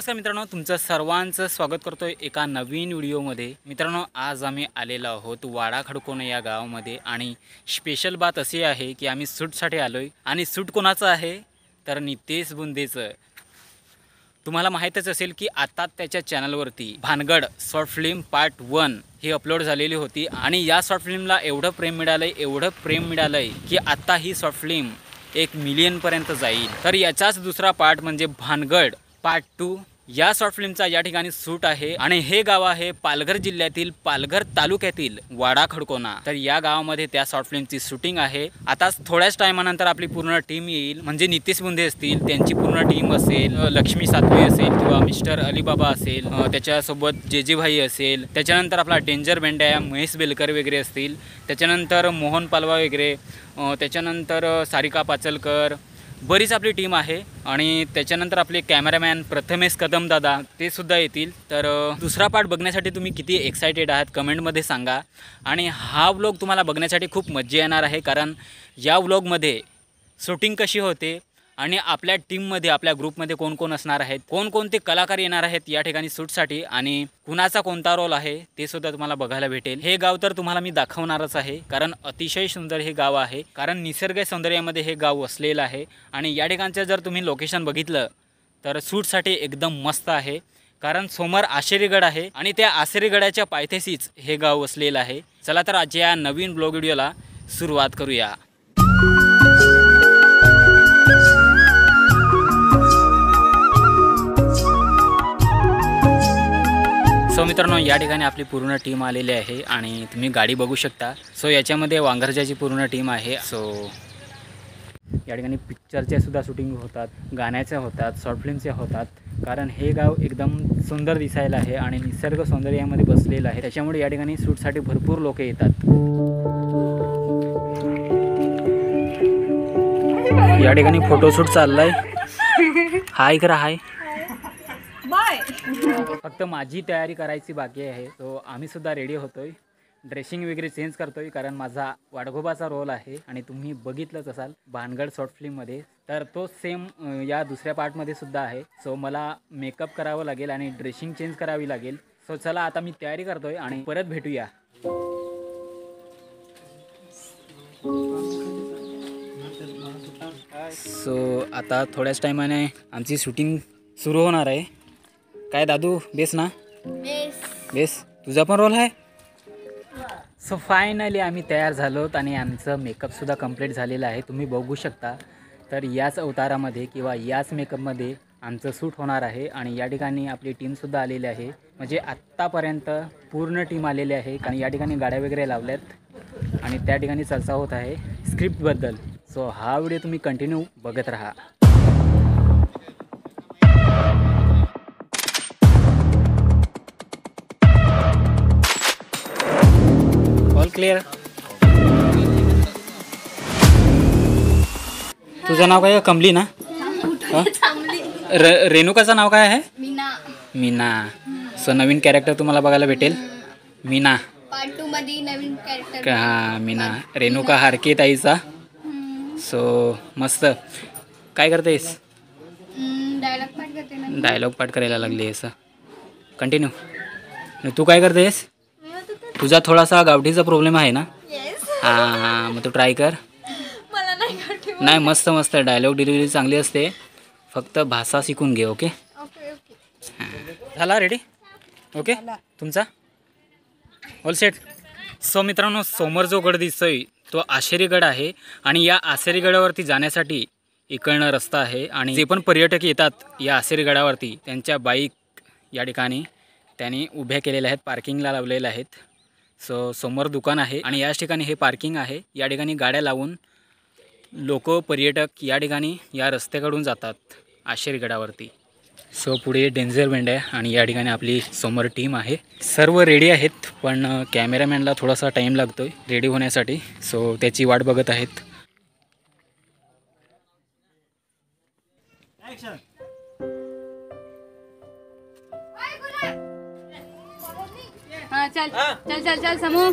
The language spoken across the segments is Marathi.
नमस्कार मित्रांनो, तुमचं सर्वांचं स्वागत करतोय एका नवीन व्हिडिओमध्ये। मित्रांनो, आज आम्ही आलेलो आहोत वाडा खडकोण या गावामध्ये आणि स्पेशल बात अशी आहे की आम्ही शूटसाठी आलोय आणि शूट कोणाचं आहे तर नितेश बुंदेचं। तुम्हाला माहीतच असेल की आता त्याच्या चॅनलवरती भानगड शॉर्ट फिल्म पार्ट 1 ही अपलोड झालेली होती आणि या शॉर्ट फिल्मला एवढं प्रेम मिळालंय की आता ही शॉर्ट फिल्म 1 मिलियन पर्यंत जाईल। तर याचाच दुसरा पार्ट म्हणजे भानगड पार्ट 2 या शॉर्ट फिल्मचा या ठिकाणी शूट आहे आणि हे गाव आहे पालघर जिल्ह्यातील पालघर तालुक्यातील वाडा खडकोणा। तर या गावामध्ये त्या शॉर्ट फिल्मची शूटिंग आहे। आता थोड्याच टायमानंतर आपली पूर्ण टीम येईल, म्हणजे नितेश बुंदे असतील, त्यांची पूर्ण टीम असेल, लक्ष्मी सातवे असेल किंवा मिस्टर अलीबाबा असेल, त्याच्यासोबत जेजे भाई असेल, त्याच्यानंतर आपला डेंजर बेंड्या महेश बेलकर वगैरे असतील, त्याच्यानंतर मोहन पालवा वगैरे, त्याच्यानंतर सारिका पाचलकर, बरीच आपली टीम आहे आणि त्याच्यानंतर आपले कॅमेरामॅन प्रथमेश कदम दादा ते सुद्धा येतील। तर दुसरा पार्ट बघण्यासाठी तुम्ही किती एक्साइटेड आहात कमेंटमध्ये सांगा। आणि हा व्लॉग तुम्हाला बघण्यासाठी खूप मजा येणार आहे, कारण या व्लॉगमध्ये शूटिंग कशी होते आणि आपल्या टीममध्ये आपल्या ग्रुपमध्ये कोण कोण असणार आहेत, कोणकोणते कलाकार येणार आहेत या ठिकाणी शूटसाठी आणि कुणाचा कोणता रोल आहे ते सुद्धा तुम्हाला बघायला भेटेल। हे गाव तर तुम्हाला मी दाखवणारच आहे, कारण अतिशय सुंदर हे गाव आहे, कारण निसर्ग सौंदर्यामध्ये हे गाव वसलेलं आहे आणि या ठिकाणचं जर तुम्ही लोकेशन बघितलं तर शूटसाठी एकदम मस्त आहे, कारण समोर आशेरीगड आहे आणि त्या आशेरीगडाच्या पायथ्याशीच हे गाव वसलेलं आहे। चला तर आजच्या या नवीन ब्लॉग व्हिडिओला सुरुवात करूया। सो मित्रांनो, या ठिकाणी आपली पूर्ण टीम आलेली आहे आणि तुम्ही गाडी बघू शकता। सो याच्यामध्ये वांगरजाची पूर्ण टीम आहे। सो या ठिकाणी पिक्चरचे सुद्धा शूटिंग होतात, गाण्याचे होतात, शॉर्ट फिल्मचे होतात, कारण हे गाव एकदम सुंदर दिसायला आहे आणि निसर्ग सौंदर्यामध्ये बसलेलं आहे, त्याच्यामुळे या ठिकाणी शूटसाठी भरपूर लोक येतात। या ठिकाणी फोटोशूट चाललाय। हाय करा, हाय। फक्त माझी तयारी करायची बाकी आहे, तो आम्ही सुद्धा रेडी होतोय, ड्रेसिंग वगैरे चेंज करतोय, कारण माझा वाडगोबाचा रोल आहे आणि तुम्ही बघितलंच असाल भानगड शॉर्ट फिल्ममध्ये, तर तो सेम या दुसऱ्या पार्टमध्ये सुद्धा आहे। सो मला मेकअप करावं लागेल आणि ड्रेसिंग चेंज करावी लागेल। सो चला आता मी तयारी करतोय आणि परत भेटूया। सो आता थोड्याच टायमाने आमची शूटिंग सुरू होणार आहे। काय दादू, बेस ना? बेस, तुझा पण रोल आहे। सो फायनली आम्ही तयार झालोत आणि आमचं मेकअपसुद्धा कंप्लीट झालेलं आहे, तुम्ही बघू शकता। तर याच अवतारामध्ये किंवा याच मेकअपमध्ये आमचं शूट होणार आहे आणि या ठिकाणी आपली टीमसुद्धा आलेली आहे, म्हणजे आत्तापर्यंत पूर्ण टीम आलेली आहे, कारण या ठिकाणी गाड्या वगैरे लावल्यात आणि त्या ठिकाणी चर्चा होत आहे स्क्रिप्टबद्दल। सो हा व्हिडिओ तुम्ही कंटिन्यू बघत राहा। All clear. तुझं नाव काय? कमली ना? रेणुकाचं नाव काय आहे? मीना। सो नवीन कॅरेक्टर तुम्हाला बघायला भेटेल, मीना पार्ट 2 मध्ये नवीन कॅरेक्टर। हां, मीना, रेणुका हारके ताईचा। सो मस्त। काय करतेस? डायलॉग पाठ करते ना। डायलॉग पाठ करायला लागली आहेस, कंटिन्यू। तू काय करतेस? तुझा थोडासा गावठीचा प्रॉब्लेम आहे ना? हां, मग तू ट्राय कर। मला नाही गावठी। नाही, मस्त मस्त डायलॉग डिलिव्हरी चांगली असते, फक्त भाषा शिकून घे। Okay okay okay. हां, झाला रेडी? ओके, तुमचा ऑल सेट। सो मित्रांनो, समोर जो गड दिसतोय तो आशेरीगड आहे आणि या आशेरीगडावरती जाण्यासाठी इकडनं रस्ता आहे आणि जे पण पर्यटक येतात या आशेरीगडावरती त्यांच्या बाईक या ठिकाणी त्यांनी उभ्या केलेल्या आहेत, पार्किंगला लावलेल्या आहेत। सो समोर दुकान आहे आणि याच ठिकाणी हे पार्किंग आहे, या ठिकाणी गाड्या लावून लोक पर्यटक या ठिकाणी या रस्त्याकडून जातात आशेरीगडावरती। सो पुढे डेंजर बेंड आहे आणि या ठिकाणी आपली समोर टीम आहे, सर्व रेडी आहेत, पण कॅमेरामॅनला थोडासा टाईम लागतोय रेडी होण्यासाठी, सो त्याची वाट बघत आहेत। हां, चल चल चल चल समू।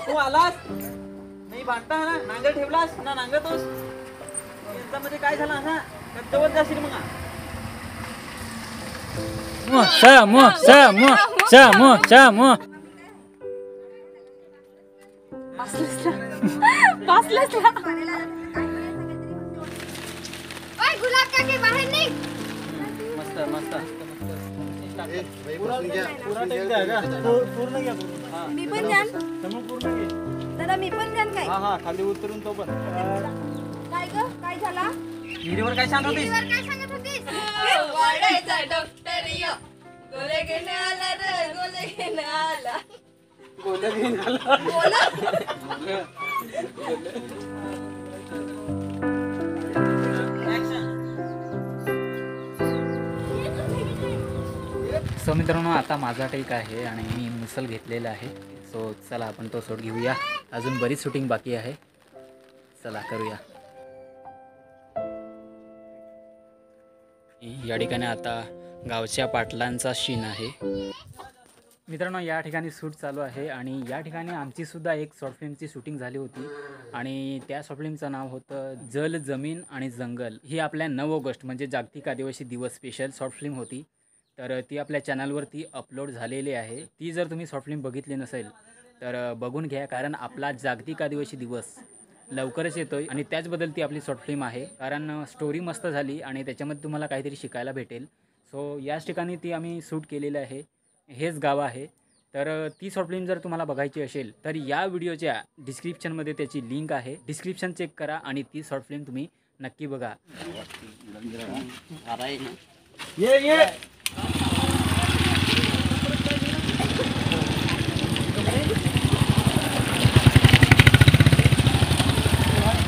तू आलास नाही, भांडता ना, नांगर ठेवलास ना, नांगरतोस, यांच्यामध्ये काय झालं ना, जवळ जाशील मग। समू समू समू समू पासलंच ना. ओय, गुलाब काकी बाहेर निघ. मस्त मस्त मी पण जाण दादा, मी पण जाण. काय खाली उतरून तो पण काय ग, काय झाला? विहिरीवर काय सांगत होतीस? विहिरीवर काय सांगत होतीस? वाढायचा डॉक्टर यो, गोले घेणे आला रे, गोले घेणे आला. सो मित्रांनो, आता माझा टेक आहे आणि मी मुसल घेतलेला आहे. सो चला आपण तो शॉट घेऊया. अजून बरीच शूटिंग बाकी आहे. चला करूया. या ठिकाणी आता गावच्या पाटलांचा सीन आहे. मित्रांनो, या ठिकाणी शूट चालू आहे आणि या ठिकाणी आमची सुद्धा एक शॉर्ट फिल्मची शूटिंग झाली होती आणि त्या शॉर्ट फिल्मचं नाव होतं जल, जमीन आणि जंगल. ही आपल्या 9 ऑगस्ट म्हणजे जागतिक आदिवासी दिवस स्पेशल शॉर्ट फिल्म होती. तर ती आपल्या चॅनलवरती अपलोड झालेली आहे. ती जर तुम्ही शॉर्ट फिल्म बघितली नसेल तर बघून घ्या, कारण आपला जागतिक आदिवासी दिवस लवकरच येतोय आणि त्याचबद्दल ती आपली शॉर्ट फिल्म आहे. कारण स्टोरी मस्त झाली आणि त्याच्यामध्ये तुम्हाला काहीतरी शिकायला भेटेल. सो याच ठिकाणी ती आम्ही शूट केलेलं आहे. हेच गाव आहे. तर ती शॉर्ट फिल्म जर तुम्हाला बघायची असेल तर या व्हिडिओच्या डिस्क्रिप्शनमध्ये त्याची लिंक आहे. डिस्क्रिप्शन चेक करा आणि ती शॉर्ट फिल्म तुम्ही नक्की बघा.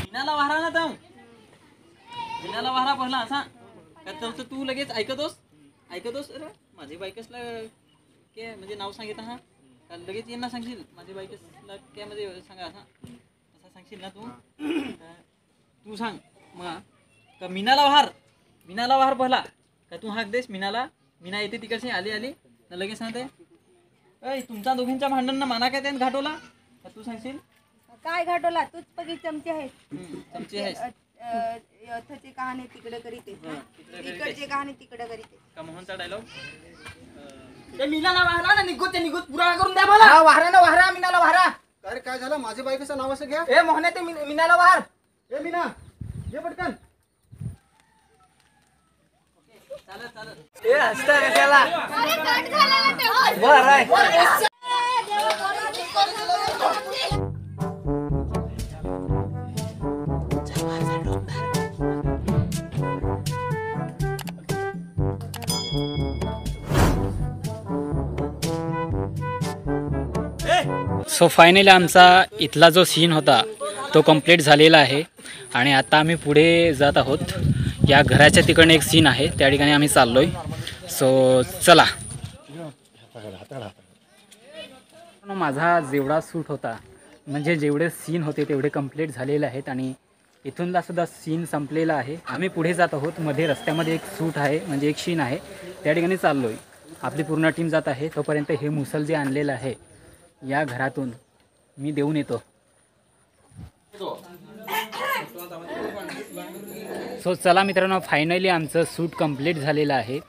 विनाला वाहरा ना जाऊ. विनाला वाहरा पहिला असा का तर तू लगेच ऐकतोस अरे माझी बायकसला काय म्हणजे नाव सांगितलं हा का लगेच यांना सांगशील माझी बायकसला काय म्हणजे सांगा असा असा सांगशील ना तू. तू सांग मग का मीनाला वाहार पहिला का तू हाक देस मीना येते तिकडची आली तर लगेच सांगते अय तुमच्या दोघींच्या भांडण ना माना काय त्याने घाटवला का तू सांगशील काय घाटवला? तूच पगी चमचे आहेस. चमची आहेस यथाची कहाणी तिकडे करीते, तिकडची कहाणी तिकडे करीते. का मोहनचा डायलॉग मीनाला वाहरा ना, निघूत पुरा करून द्या मला. वाहरा मीनाला वाहरा. अरे काय झालं? माझ्या बायकोचं नाव असं घ्या. ए मोहने ते मीनाला वाहर. ए मीना, ये पटकन. ए हसता कशाला? अरे कट झाला ना ते. बर आहे. सो फायनली आमचा इथला जो सीन होता तो कंप्लीट झालेला आहे आणि आता आम्ही पुढे जात आहोत. या घराच्या तिकडे एक सीन आहे, त्या ठिकाणी आम्ही चाललो आहे. सो चला. माझा जेवढा शूट होता म्हणजे जेवढे सीन होते तेवढे कंप्लीट झालेले आहेत आणि इथूनला सुद्धा सीन संपलेला आहे. आम्ही पुढे जात आहोत. मध्ये रस्त्यामध्ये एक शूट आहे म्हणजे एक सीन आहे, त्या ठिकाणी चाललो आहे. आपली पूर्ण टीम जात आहे. तोपर्यंत हे मुसल जे आणलेलं आहे या घरातून मी देऊन येतो. सो चला मित्रांनो, फायनली आमचं शूट कंप्लीट झालेलं आहे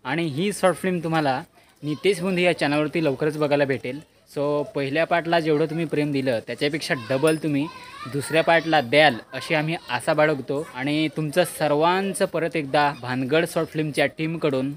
आणि ही शॉर्ट फिल्म तुम्हाला नितेश बुंदे या चॅनलवरती लवकरच बघायला भेटेल. सो पहिल्या पार्टला जेवढं तुम्ही प्रेम दिलं त्याच्यापेक्षा डबल तुम्ही दुसऱ्या पार्टला द्याल अशी आम्ही आशा बाळगतो आणि तुमचं सर्वांचं परत एकदा भानगड शॉर्ट फिल्मच्या टीमकडून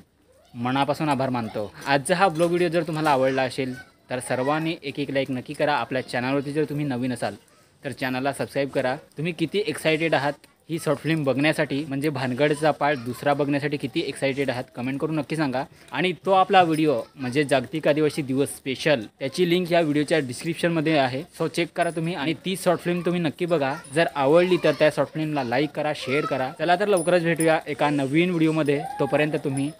मनापासून आभार मानतो. आजचा हा ब्लॉग व्हिडिओ जर तुम्हाला आवडला असेल तर सर्वांनी एक लाईक नक्की करा. आपल्या चॅनलवरती जर तुम्ही नवीन असाल तर चॅनलला सबस्क्राईब करा. तुम्ही किती एक्सायटेड आहात ही शॉर्ट फिल्म बघण्यासाठी, म्हणजे भानगडचा पार्ट दुसरा बघण्यासाठी किती एक्सायटेड आहात कमेंट करून नक्की सांगा. आणि तो आपला व्हिडिओ म्हणजे जागतिक आदिवासी दिवस स्पेशल, त्याची लिंक या व्हिडिओच्या डिस्क्रिप्शनमध्ये आहे. सो चेक करा तुम्ही आणि ती शॉर्ट फिल्म तुम्ही नक्की बघा. जर आवडली तर त्या शॉर्ट फिल्मला लाईक करा, शेअर करा. चला तर लवकरच भेटूया एका नवीन व्हिडिओमध्ये. तोपर्यंत तुम्ही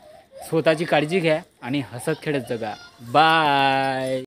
स्वतःची काळजी घ्या आणि हसत खेळत जगा. बाय.